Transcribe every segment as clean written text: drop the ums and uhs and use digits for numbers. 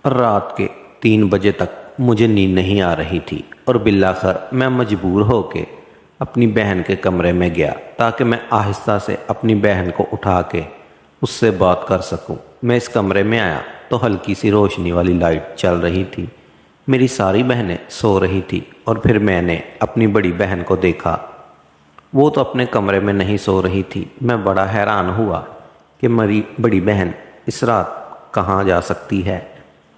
رات کے 3 بجے تک مجھے نیند نہیں آ رہی تھی اور بالآخر میں مجبور ہو کے اپنی بہن کے کمرے میں گیا تاکہ میں آہستہ سے اپنی بہن کو اٹھا کے اس سے بات کر سکوں۔ میں اس کمرے میں آیا تو ہلکی سی روشنی والی لائٹ چل رہی تھی۔ میری ساری بہنیں سو رہی تھی اور پھر میں نے اپنی بڑی بہن کو دیکھا۔ وہ تو اپنے کمرے میں نہیں سو رہی تھی۔ میں بڑا حیران ہوا کہ میری بڑی بہن اس رات کہاں جا سکتی ہے۔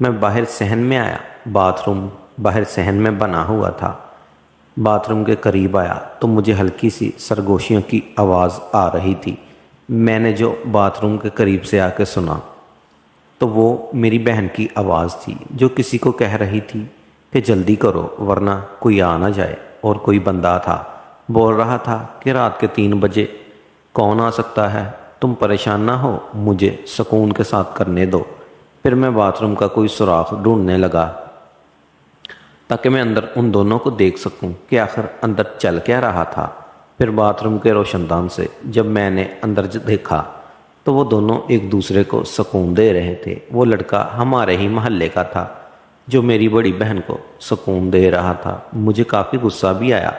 میں باہر صحن میں آیا۔ باتھ روم باہر صحن میں بنا ہوا تھا۔ باتھ روم کے قریب آیا تو مجھے ہلکی سی سرگوشیوں کی آواز آ رہی تھی۔ میں نے جو باتھ روم کے قریب سے آ کے سنا تو وہ میری بہن کی آواز تھی جو کسی کو کہہ رہی تھی کہ جلدی کرو ورنہ کوئی آ نہ جائے۔ اور کوئی بندہ تھا، بول رہا تھا کہ رات کے 3 بجے کون آ سکتا ہے، تم پریشان نہ ہو، مجھے سکون کے ساتھ کرنے دو۔ پھر میں باتھ روم کا کوئی سوراخ ڈھونڈنے لگا تاکہ میں اندر ان دونوں کو دیکھ سکوں کہ آخر اندر چل کیا رہا تھا۔ پھر باتھ روم کے روشن دان سے جب میں نے اندر دیکھا تو وہ دونوں ایک دوسرے کو سکون دے رہے تھے۔ وہ لڑکا ہمارے ہی محلے کا تھا جو میری بڑی بہن کو سکون دے رہا تھا۔ مجھے کافی غصہ بھی آیا،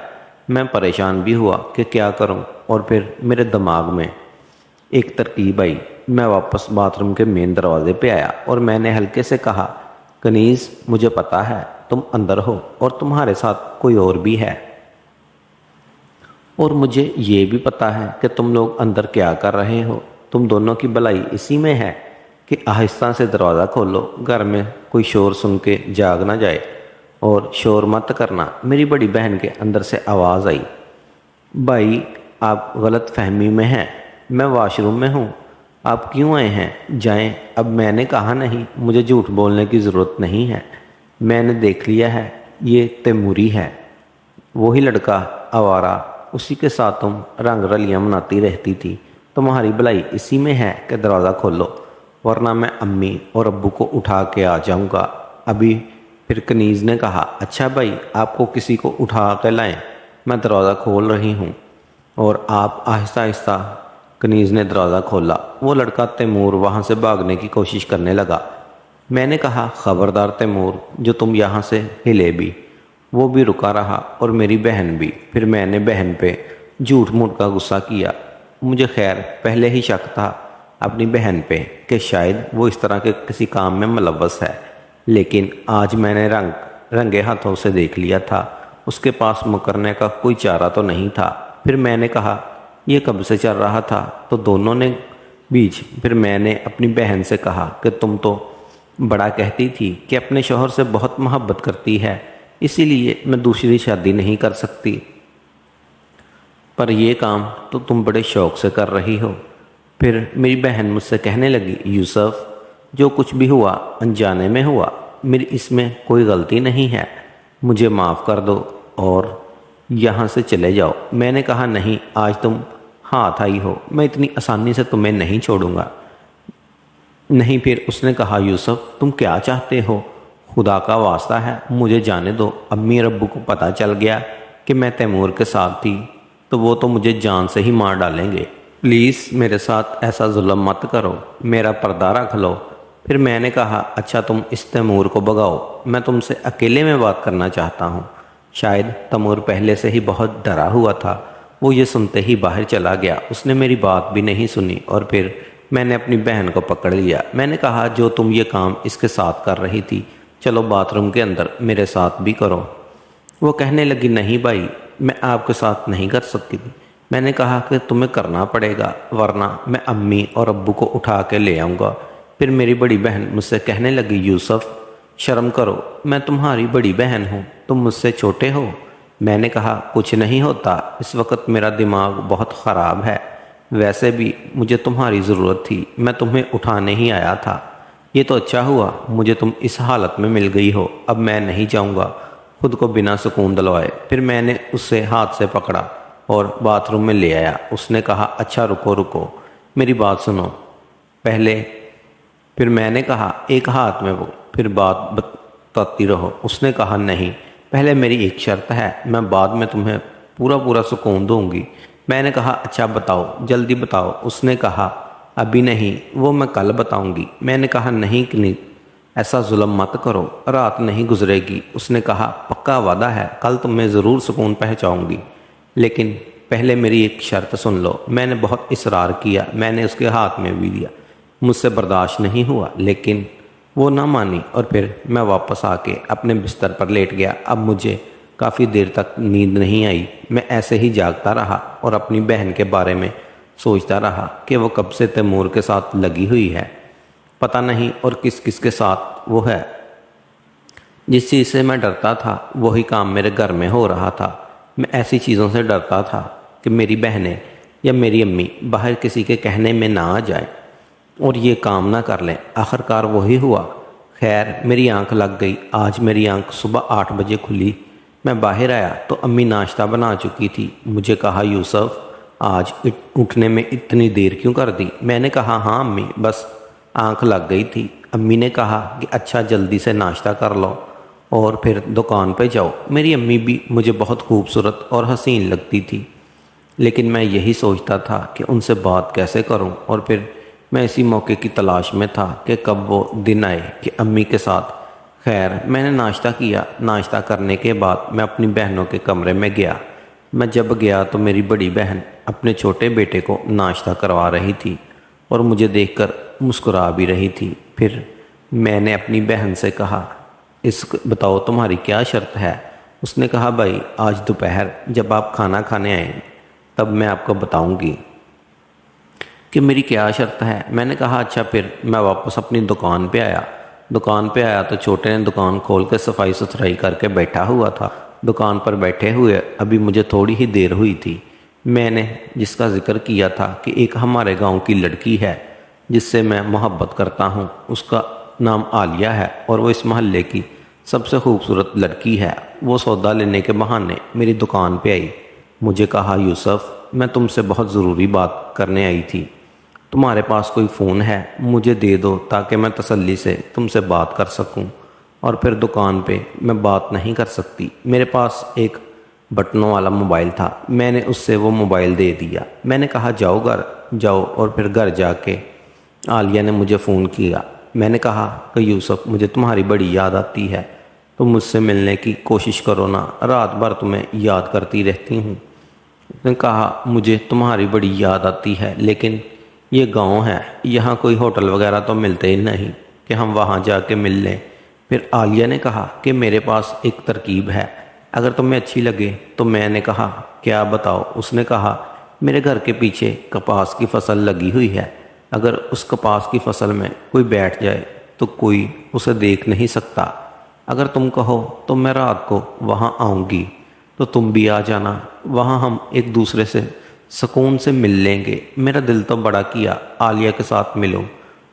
میں پریشان بھی ہوا کہ کیا کروں، اور پھر میرے دماغ میں ایک ترکیب آئی۔ میں واپس باتھ روم کے مین دروازے پہ آیا اور میں نے ہلکے سے کہا، کنیز مجھے پتا ہے تم اندر ہو اور تمہارے ساتھ کوئی اور بھی ہے، اور مجھے یہ بھی پتا ہے کہ تم لوگ اندر کیا کر رہے ہو۔ تم دونوں کی بھلائی اسی میں ہے کہ آہستہ سے دروازہ کھولو، گھر میں کوئی شور سن کے جاگ نہ جائے، اور شور مت کرنا۔ میری بڑی بہن کے اندر سے آواز آئی، بھائی آپ غلط فہمی میں ہیں، میں واش روم میں ہوں، آپ کیوں آئے ہیں، جائیں۔ اب میں نے کہا، نہیں، مجھے جھوٹ بولنے کی ضرورت نہیں ہے، میں نے دیکھ لیا ہے، یہ تیموری ہے، وہی لڑکا آوارہ، اسی کے ساتھ تم رنگ رلیاں مناتی رہتی تھی۔ تمہاری بھلائی اسی میں ہے کہ دروازہ کھولو ورنہ میں امی اور ابو کو اٹھا کے آ جاؤں گا ابھی۔ پھر کنیز نے کہا، اچھا بھائی، آپ کو کسی کو اٹھا کے لائیں، میں دروازہ کھول رہی ہوں۔ اور آپ آہستہ آہستہ، کنیز نے دروازہ کھولا۔ وہ لڑکا تیمور وہاں سے بھاگنے کی کوشش کرنے لگا۔ میں نے کہا، خبردار تیمور، جو تم یہاں سے ہلے بھی۔ وہ بھی رکا رہا اور میری بہن بھی۔ پھر میں نے بہن پہ جھوٹ موٹ کا غصہ کیا۔ مجھے خیر پہلے ہی شک تھا اپنی بہن پہ کہ شاید وہ اس طرح کے کسی کام میں ملوث ہے، لیکن آج میں نے رنگے ہاتھوں سے دیکھ لیا تھا، اس کے پاس مکرنے کا کوئی چارہ تو نہیں تھا۔ پھر میں نے کہا، یہ کب سے چل رہا تھا؟ تو دونوں نے بیچ۔ پھر میں نے اپنی بہن سے کہا کہ تم تو بڑا کہتی تھی کہ اپنے شوہر سے بہت محبت کرتی ہے، اسی لیے میں دوسری شادی نہیں کر سکتی، پر یہ کام تو تم بڑے شوق سے کر رہی ہو۔ پھر میری بہن مجھ سے کہنے لگی، یوسف، جو کچھ بھی ہوا انجانے میں ہوا، میری اس میں کوئی غلطی نہیں ہے، مجھے معاف کر دو اور یہاں سے چلے جاؤ۔ میں نے کہا، نہیں، آج تم ہاتھ آئی ہو، میں اتنی آسانی سے تمہیں نہیں چھوڑوں گا۔ نہیں۔ پھر اس نے کہا، یوسف، تم کیا چاہتے ہو؟ خدا کا واسطہ ہے مجھے جانے دو۔ امی اور ابو کو پتہ چل گیا کہ میں تیمور کے ساتھ تھی تو وہ تو مجھے جان سے ہی مار ڈالیں گے۔ پلیز میرے ساتھ ایسا ظلم مت کرو، میرا پردہ رکھ لو۔ پھر میں نے کہا، اچھا تم اس تیمور کو بگاؤ، میں تم سے اکیلے میں بات کرنا چاہتا ہوں۔ شاید تیمور پہلے سے ہی بہت ڈرا ہوا تھا، وہ یہ سنتے ہی باہر چلا گیا۔ اس نے میری بات بھی نہیں سنی اور پھر میں نے اپنی بہن کو پکڑ لیا۔ میں نے کہا، جو تم یہ کام اس کے ساتھ کر رہی تھی، چلو باتھ روم کے اندر میرے ساتھ بھی کرو۔ وہ کہنے لگی، نہیں بھائی، میں آپ کے ساتھ نہیں کر سکتی تھی۔ میں نے کہا کہ تمہیں کرنا پڑے گا ورنہ میں امی اور ابو کو اٹھا کے لے آؤں گا۔ پھر میری بڑی بہن مجھ سے کہنے لگی، یوسف، شرم کرو، میں تمہاری بڑی بہن ہوں، تم مجھ سے چھوٹے ہو۔ میں نے کہا، کچھ نہیں ہوتا، اس وقت میرا دماغ بہت خراب ہے، ویسے بھی مجھے تمہاری ضرورت تھی، میں تمہیں اٹھانے ہی آیا تھا۔ یہ تو اچھا ہوا مجھے تم اس حالت میں مل گئی ہو، اب میں نہیں جاؤں گا خود کو بنا سکون دلوائے۔ پھر میں نے اسے ہاتھ سے پکڑا اور باتھ روم میں لے آیا۔ اس نے کہا، اچھا رکو، میری بات سنو پہلے۔ پھر میں نے کہا، ایک ہاتھ میں وہ، پھر بات بتاتی رہو۔ اس نے کہا، نہیں، پہلے میری ایک شرط ہے، میں بعد میں تمہیں پورا سکون دوں گی۔ میں نے کہا، اچھا بتاؤ، جلدی بتاؤ۔ اس نے کہا، ابھی نہیں، وہ میں کل بتاؤں گی۔ میں نے کہا، نہیں کنیز، ایسا ظلم مت کرو، رات نہیں گزرے گی۔ اس نے کہا پکا وعدہ ہے، کل تمہیں ضرور سکون پہنچاؤں گی، لیکن پہلے میری ایک شرط سن لو۔ میں نے بہت اصرار کیا، میں نے اس کے ہاتھ میں بھی لیا، مجھ سے برداشت نہیں ہوا، لیکن وہ نہ مانی اور پھر میں واپس آ کے اپنے بستر پر لیٹ گیا۔ اب مجھے کافی دیر تک نیند نہیں آئی، میں ایسے ہی جاگتا رہا اور اپنی بہن کے بارے میں سوچتا رہا کہ وہ کب سے تیمور کے ساتھ لگی ہوئی ہے، پتہ نہیں اور کس کس کے ساتھ وہ ہے۔ جس چیز سے میں ڈرتا تھا وہی کام میرے گھر میں ہو رہا تھا۔ میں ایسی چیزوں سے ڈرتا تھا کہ میری بہنیں یا میری امی باہر کسی کے کہنے میں نہ آ جائیں اور یہ کام نہ کر لیں۔ آخرکار وہی ہوا۔ خیر میری آنکھ لگ گئی۔ آج میری آنکھ صبح 8 بجے کھلی۔ میں باہر آیا تو امی ناشتہ بنا چکی تھی۔ مجھے کہا یوسف آج اٹھنے میں اتنی دیر کیوں کر دی؟ میں نے کہا ہاں امی، بس آنکھ لگ گئی تھی۔ امی نے کہا کہ اچھا جلدی سے ناشتہ کر لو اور پھر دکان پہ جاؤ۔ میری امی بھی مجھے بہت خوبصورت اور حسین لگتی تھی، لیکن میں یہی سوچتا تھا کہ ان سے بات کیسے کروں، اور پھر میں اسی موقع کی تلاش میں تھا کہ کب وہ دن آئے کہ امی کے ساتھ۔ خیر میں نے ناشتہ کیا۔ ناشتہ کرنے کے بعد میں اپنی بہنوں کے کمرے میں گیا۔ میں جب گیا تو میری بڑی بہن اپنے چھوٹے بیٹے کو ناشتہ کروا رہی تھی اور مجھے دیکھ کر مسکرا بھی رہی تھی۔ پھر میں نے اپنی بہن سے کہا بتاؤ تمہاری کیا شرط ہے؟ اس نے کہا بھائی آج دوپہر جب آپ کھانا کھانے آئیں تب میں آپ کو بتاؤں گی کہ میری کیا شرط ہے۔ میں نے کہا اچھا۔ پھر میں واپس اپنی دکان پہ آیا۔ دکان پہ آیا تو چھوٹے نے دکان کھول کے صفائی ستھرائی کر کے بیٹھا ہوا تھا۔ دکان پر بیٹھے ہوئے ابھی مجھے تھوڑی ہی دیر ہوئی تھی۔ میں نے جس کا ذکر کیا تھا کہ ایک ہمارے گاؤں کی لڑکی ہے جس سے میں محبت کرتا ہوں، اس کا نام عالیہ ہے اور وہ اس محلے کی سب سے خوبصورت لڑکی ہے، وہ سودا لینے کے بہانے میری دکان پہ آئی۔ مجھے کہا یوسف میں تم سے بہت ضروری بات کرنے آئی تھی، تمہارے پاس کوئی فون ہے؟ مجھے دے دو تاکہ میں تسلی سے تم سے بات کر سکوں، اور پھر دکان پہ میں بات نہیں کر سکتی۔ میرے پاس ایک بٹنوں والا موبائل تھا، میں نے اس سے وہ موبائل دے دیا۔ میں نے کہا جاؤ گھر جاؤ، اور پھر گھر جا کے عالیہ نے مجھے فون کیا۔ میں نے کہا کہ یوسف مجھے تمہاری بڑی یاد آتی ہے، تم مجھ سے ملنے کی کوشش کرو نا، رات بھر تمہیں یاد کرتی رہتی ہوں۔ اس نے کہا مجھے تمہاری بڑی یاد آتی ہے، لیکن یہ گاؤں ہے، یہاں کوئی ہوٹل وغیرہ تو ملتے ہی نہیں کہ ہم وہاں جا کے مل لیں۔ پھر عالیہ نے کہا کہ میرے پاس ایک ترکیب ہے، اگر تمہیں اچھی لگے تو۔ میں نے کہا کیا بتاؤ؟ اس نے کہا میرے گھر کے پیچھے کپاس کی فصل لگی ہوئی ہے، اگر اس کپاس کی فصل میں کوئی بیٹھ جائے تو کوئی اسے دیکھ نہیں سکتا۔ اگر تم کہو تو میں رات کو وہاں آؤں گی تو تم بھی آ جانا، وہاں ہم ایک دوسرے سے سکون سے مل لیں گے۔ میرا دل تو بڑا کیا عالیہ کے ساتھ ملوں،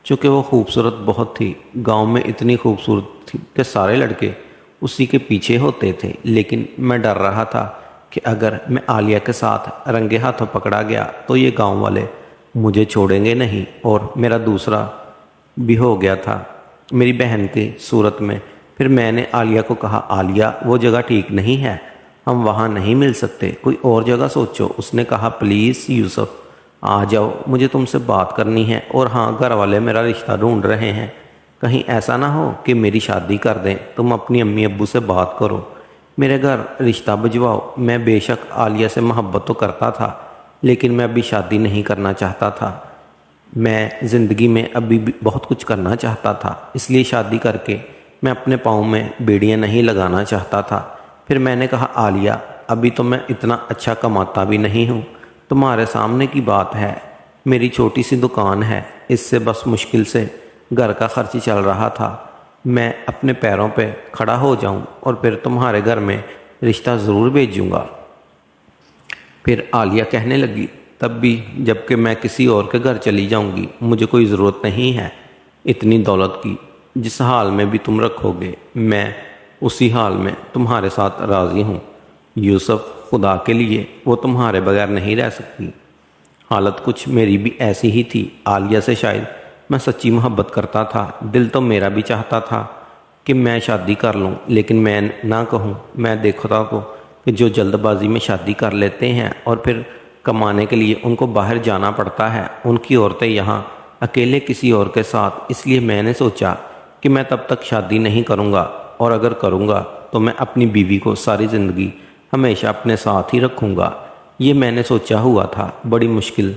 چونکہ وہ خوبصورت بہت تھی، گاؤں میں اتنی خوبصورت تھی کہ سارے لڑکے اسی کے پیچھے ہوتے تھے، لیکن میں ڈر رہا تھا کہ اگر میں عالیہ کے ساتھ رنگے ہاتھوں پکڑا گیا تو یہ گاؤں والے مجھے چھوڑیں گے نہیں، اور میرا دوسرا بھی ہو گیا تھا میری بہن کی صورت میں۔ پھر میں نے عالیہ کو کہا عالیہ وہ جگہ ٹھیک نہیں ہے، ہم وہاں نہیں مل سکتے، کوئی اور جگہ سوچو۔ اس نے کہا پلیز یوسف آ جاؤ، مجھے تم سے بات کرنی ہے، اور ہاں گھر والے میرا رشتہ ڈھونڈ رہے ہیں، کہیں ایسا نہ ہو کہ میری شادی کر دیں۔ تم اپنی امی ابو سے بات کرو، میرے گھر رشتہ بھجواؤ۔ میں بے شک عالیہ سے محبت تو کرتا تھا، لیکن میں ابھی شادی نہیں کرنا چاہتا تھا۔ میں زندگی میں ابھی بھی بہت کچھ کرنا چاہتا تھا، اس لیے شادی کر کے میں اپنے پاؤں میں بیڑیاں نہیں لگانا چاہتا تھا۔ پھر میں نے کہا عالیہ ابھی تو میں اتنا اچھا کماتا بھی نہیں ہوں، تمہارے سامنے کی بات ہے، میری چھوٹی سی دکان ہے، اس سے بس مشکل سے گھر کا خرچ چل رہا تھا۔ میں اپنے پیروں پہ کھڑا ہو جاؤں اور پھر تمہارے گھر میں رشتہ ضرور بھیجوں گا۔ پھر عالیہ کہنے لگی تب بھی جب کہ میں کسی اور کے گھر چلی جاؤں گی، مجھے کوئی ضرورت نہیں ہے اتنی دولت کی، جس حال میں بھی تم رکھو گے میں اسی حال میں تمہارے ساتھ راضی ہوں۔ یوسف خدا کے لیے وہ تمہارے بغیر نہیں رہ سکتی۔ حالت کچھ میری بھی ایسی ہی تھی، عالیہ سے شاید میں سچی محبت کرتا تھا، دل تو میرا بھی چاہتا تھا کہ میں شادی کر لوں، لیکن میں نہ کہوں۔ میں دیکھتا تو کہ جو جلد بازی میں شادی کر لیتے ہیں اور پھر کمانے کے لیے ان کو باہر جانا پڑتا ہے، ان کی عورتیں یہاں اکیلے کسی اور کے ساتھ۔ اس لیے میں نے سوچا کہ میں تب تک شادی نہیں کروں گا، اور اگر کروں گا تو میں اپنی بیوی کو ساری زندگی ہمیشہ اپنے ساتھ ہی رکھوں گا۔ یہ میں نے سوچا ہوا تھا۔ بڑی مشکل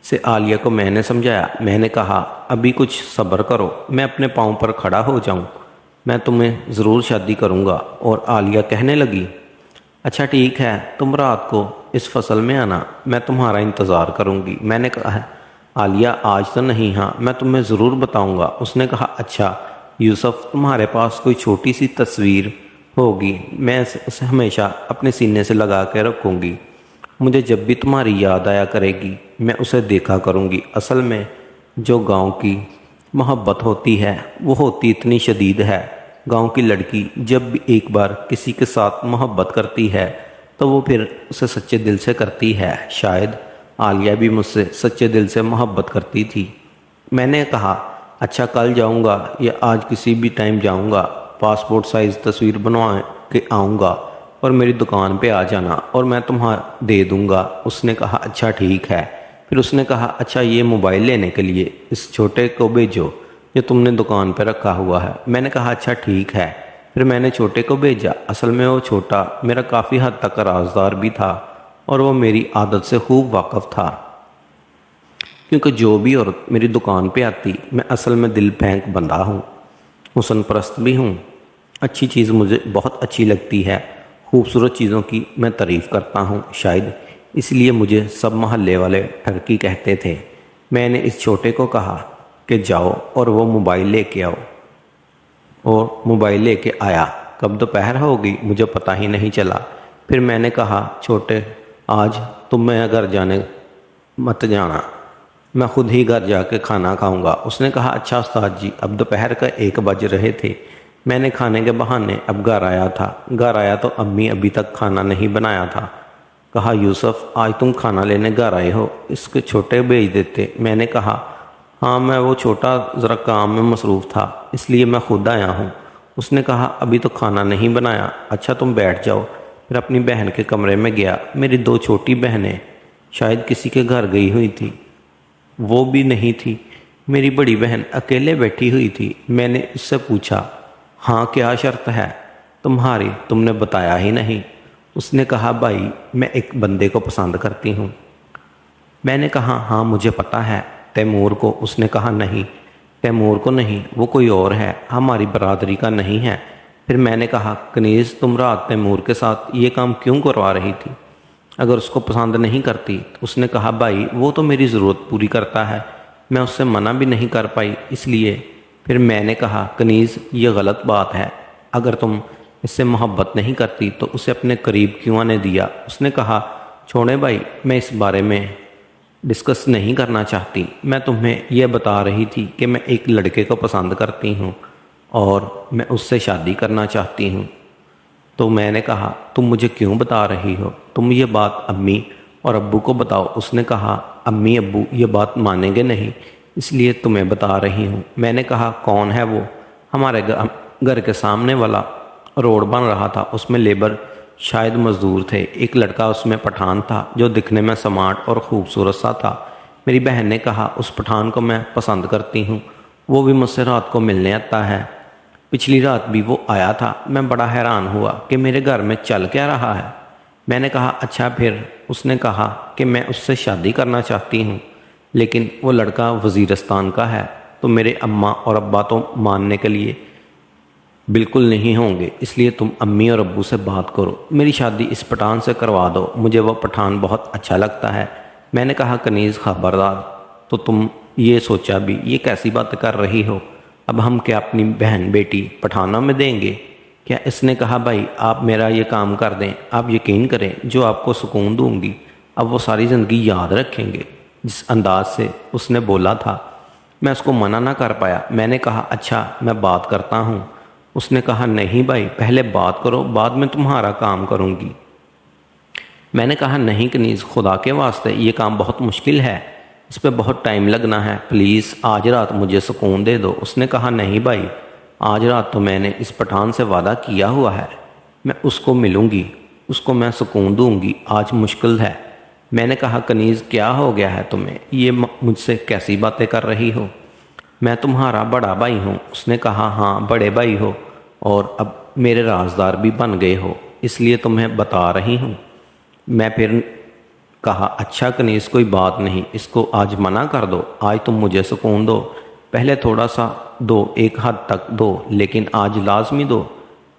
سے عالیہ کو میں نے سمجھایا۔ میں نے کہا ابھی کچھ صبر کرو، میں اپنے پاؤں پر کھڑا ہو جاؤں، میں تمہیں ضرور شادی کروں گا۔ اور عالیہ کہنے لگی اچھا ٹھیک ہے، تم رات کو اس فصل میں آنا، میں تمہارا انتظار کروں گی۔ میں نے کہا عالیہ آج تو نہیں، ہاں میں تمہیں ضرور بتاؤں گا۔ اس نے کہا اچھا یوسف، تمہارے پاس کوئی چھوٹی سی تصویر ہوگی، میں اسے ہمیشہ اپنے سینے سے لگا کے رکھوں گی، مجھے جب بھی تمہاری یاد آیا کرے گی میں اسے دیکھا کروں گی۔ اصل میں جو گاؤں کی محبت ہوتی ہے وہ ہوتی اتنی شدید ہے، گاؤں کی لڑکی جب بھی ایک بار کسی کے ساتھ محبت کرتی ہے تو وہ پھر اسے سچے دل سے کرتی ہے۔ شاید عالیہ بھی مجھ سے سچے دل سے محبت کرتی تھی۔ میں نے کہا اچھا کل جاؤں گا یا آج کسی بھی ٹائم جاؤں گا، پاسپورٹ سائز تصویر بنوا کے آؤں گا اور میری دکان پہ آ جانا اور میں تمہیں دے دوں گا۔ اس نے کہا اچھا ٹھیک ہے۔ پھر اس نے کہا اچھا یہ موبائل لینے کے لیے اس چھوٹے کو بھیجو جو تم نے دکان پہ رکھا ہوا ہے۔ میں نے کہا اچھا ٹھیک ہے۔ پھر میں نے چھوٹے کو بھیجا۔ اصل میں وہ چھوٹا میرا کافی حد تک رازدار بھی تھا اور وہ میری عادت سے خوب واقف تھا، کیونکہ جو بھی عورت میری دکان پہ آتی میں اصل میں دل پھینک بندہ ہوں، حسن پرست بھی ہوں، اچھی چیز مجھے بہت اچھی لگتی ہے، خوبصورت چیزوں کی میں تعریف کرتا ہوں، شاید اس لیے مجھے سب محلے والے ٹھرکی کہتے تھے۔ میں نے اس چھوٹے کو کہا کہ جاؤ اور وہ موبائل لے کے آؤ، اور موبائل لے کے آیا۔ کب دوپہر ہو گئی مجھے پتہ ہی نہیں چلا۔ پھر میں نے کہا چھوٹے آج تم میں گھر جانے مت جانا، میں خود ہی گھر جا کے کھانا کھاؤں گا۔ اس نے کہا اچھا استاد جی۔ اب دوپہر کا 1 بج رہے تھے۔ میں نے کھانے کے بہانے اب گھر آیا تھا۔ گھر آیا تو امی ابھی تک کھانا نہیں بنایا تھا۔ کہا یوسف آج تم کھانا لینے گھر آئے ہو، اس کے چھوٹے بھیج دیتے۔ میں نے کہا ہاں میں وہ چھوٹا ذرا کام میں مصروف تھا اس لیے میں خود آیا ہوں۔ اس نے کہا ابھی تو کھانا نہیں بنایا، اچھا تم بیٹھ جاؤ۔ پھر اپنی بہن کے کمرے میں گیا۔ میری 2 چھوٹی بہنیں شاید کسی کے گھر گئی ہوئی تھی، وہ بھی نہیں تھی۔ میری بڑی بہن اکیلے بیٹھی ہوئی تھی۔ میں نے اس سے پوچھا ہاں کیا شرط ہے تمہاری، تم نے بتایا ہی نہیں۔ اس نے کہا بھائی میں ایک بندے کو پسند کرتی ہوں۔ میں نے کہا ہاں مجھے پتہ ہے، تیمور کو۔ اس نے کہا نہیں تیمور کو نہیں، وہ کوئی اور ہے، ہماری برادری کا نہیں ہے۔ پھر میں نے کہا کنیز تم رات تیمور کے ساتھ یہ کام کیوں کروا رہی تھی اگر اس کو پسند نہیں کرتی؟ اس نے کہا بھائی وہ تو میری ضرورت پوری کرتا ہے، میں اس سے منع بھی نہیں کر پائی اس لیے۔ پھر میں نے کہا کنیز یہ غلط بات ہے، اگر تم اس سے محبت نہیں کرتی تو اسے اپنے قریب کیوں آنے دیا؟ اس نے کہا چھوڑیں بھائی میں اس بارے میں ڈسکس نہیں کرنا چاہتی، میں تمہیں یہ بتا رہی تھی کہ میں ایک لڑکے کو پسند کرتی ہوں اور میں اس سے شادی کرنا چاہتی ہوں۔ تو میں نے کہا تم مجھے کیوں بتا رہی ہو، تم یہ بات امی اور ابو کو بتاؤ۔ اس نے کہا امی ابو یہ بات مانیں گے نہیں، اس لیے تمہیں بتا رہی ہوں۔ میں نے کہا کون ہے وہ؟ ہمارے گھر کے سامنے والا روڈ بن رہا تھا، اس میں لیبر شاید مزدور تھے، ایک لڑکا اس میں پٹھان تھا جو دکھنے میں سمارٹ اور خوبصورت سا تھا۔ میری بہن نے کہا اس پٹھان کو میں پسند کرتی ہوں، وہ بھی مجھ سے رات کو ملنے آتا ہے، پچھلی رات بھی وہ آیا تھا۔ میں بڑا حیران ہوا کہ میرے گھر میں چل کیا رہا ہے۔ میں نے کہا اچھا پھر؟ اس نے کہا کہ میں اس سے شادی کرنا چاہتی ہوں لیکن وہ لڑکا وزیرستان کا ہے، تو میرے اماں اور ابا تو ماننے کے لیے بالکل نہیں ہوں گے، اس لیے تم امی اور ابو سے بات کرو، میری شادی اس پٹھان سے کروا دو، مجھے وہ پٹھان بہت اچھا لگتا ہے۔ میں نے کہا کنیز خبردار، تو تم یہ سوچا بھی یہ کیسی بات کر رہی ہو؟ اب ہم کیا اپنی بہن بیٹی پٹھانوں میں دیں گے کیا؟ اس نے کہا بھائی آپ میرا یہ کام کر دیں، آپ یقین کریں جو آپ کو سکون دوں گی اب وہ ساری زندگی یاد رکھیں گے۔ جس انداز سے اس نے بولا تھا میں اس کو منع نہ کر پایا۔ میں نے کہا اچھا میں بات کرتا ہوں۔ اس نے کہا نہیں بھائی پہلے بات کرو، بعد میں تمہارا کام کروں گی۔ میں نے کہا نہیں کنیز خدا کے واسطے یہ کام بہت مشکل ہے، اس پہ بہت ٹائم لگنا ہے، پلیز آج رات مجھے سکون دے دو۔ اس نے کہا نہیں بھائی آج رات تو میں نے اس پٹھان سے وعدہ کیا ہوا ہے، میں اس کو ملوں گی، اس کو میں سکون دوں گی، آج مشکل ہے۔ میں نے کہا کنیز کیا ہو گیا ہے تمہیں، یہ مجھ سے کیسی باتیں کر رہی ہو؟ میں تمہارا بڑا بھائی ہوں۔ اس نے کہا ہاں بڑے بھائی ہو اور اب میرے رازدار بھی بن گئے ہو، اس لیے تمہیں بتا رہی ہوں۔ میں پھر کہا اچھا کنیز کوئی بات نہیں، اس کو آج منع کر دو، آج تم مجھے سکون دو، پہلے تھوڑا سا دو، ایک حد تک دو، لیکن آج لازمی دو۔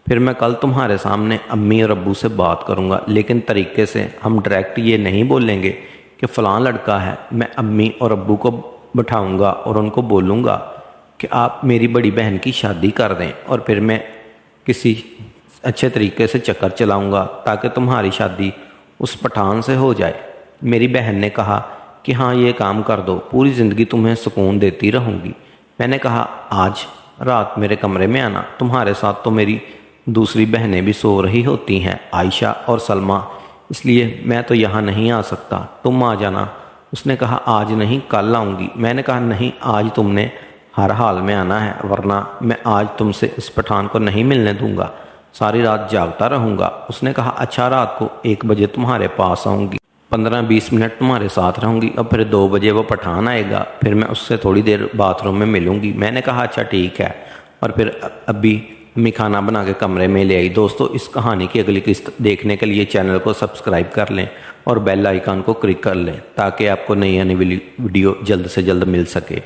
پھر میں کل تمہارے سامنے امی اور ابو سے بات کروں گا، لیکن طریقے سے، ہم ڈائریکٹ یہ نہیں بولیں گے کہ فلاں لڑکا ہے۔ میں امی اور ابو کو بٹھاؤں گا اور ان کو بولوں گا کہ آپ میری بڑی بہن کی شادی کر دیں، اور پھر میں کسی اچھے طریقے سے چکر چلاؤں گا تاکہ تمہاری شادی اس پٹھان سے ہو جائے۔ میری بہن نے کہا کہ ہاں یہ کام کر دو، پوری زندگی تمہیں سکون دیتی رہوں گی۔ میں نے کہا آج رات میرے کمرے میں آنا، تمہارے ساتھ تو میری دوسری بہنیں بھی سو رہی ہوتی ہیں، عائشہ اور سلمہ، اس لیے میں تو یہاں نہیں آ سکتا، تم آ جانا۔ اس نے کہا آج نہیں کل آؤں گی۔ میں نے کہا نہیں، آج تم نے ہر حال میں آنا ہے، ورنہ میں آج تم سے اس پٹھان کو نہیں ملنے دوں گا، ساری رات جاگتا رہوں گا۔ اس نے کہا اچھا، رات کو 1 بجے تمہارے پاس آؤں گی، 15-20 منٹ تمہارے ساتھ رہوں گی، اور پھر 2 بجے وہ پٹھان آئے گا، پھر میں اس سے تھوڑی دیر باتھ روم میں ملوں گی۔ میں نے کہا اچھا ٹھیک ہے، اور پھر ابھی امی کھانا بنا کے کمرے میں لے آئی۔ دوستو، اس کہانی کی اگلی قسط دیکھنے کے لیے چینل کو سبسکرائب کر لیں اور بیل آئیکن کو کلک کر لیں تاکہ آپ کو نئی آنے والی ویڈیو جلد سے جلد مل سکے۔